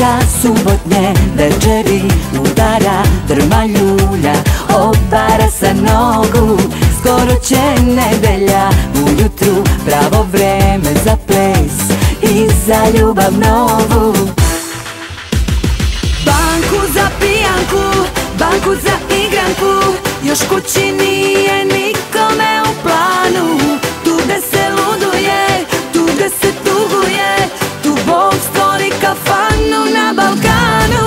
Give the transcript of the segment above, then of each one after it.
Groznica subotnje večeri udara drma ljulja, obara sa nogu, skoro će nedelja. Ujutru pravo vreme za ples i za ljubav novu. Banku za pijanku, banku za igranku, još kući nije nikome u planu. Tu gde se luduje, tu gde se tuguje, tu Bog stvori kafanu na Balkanu.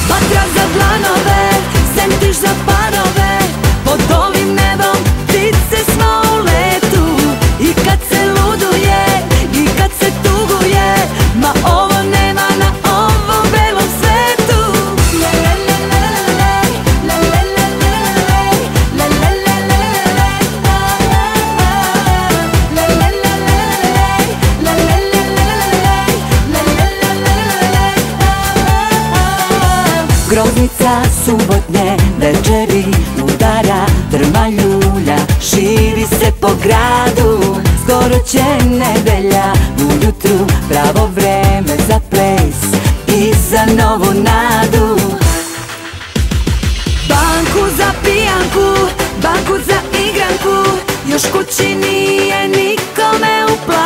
Vatra za dlanove, sentiš za parove, pod ovim nebom ptice smo u letu. I kad se luduje, i kad se tuguje, ma ovo nema na ovom belom svetu. Groznica subotnje večeri udara drma ljulja, širi se po gradu, skoro će nedelja. Ujutru pravo vreme za ples i za novu nadu. Banku za pijanku, banku za igranku, još kući nije nikome u planu.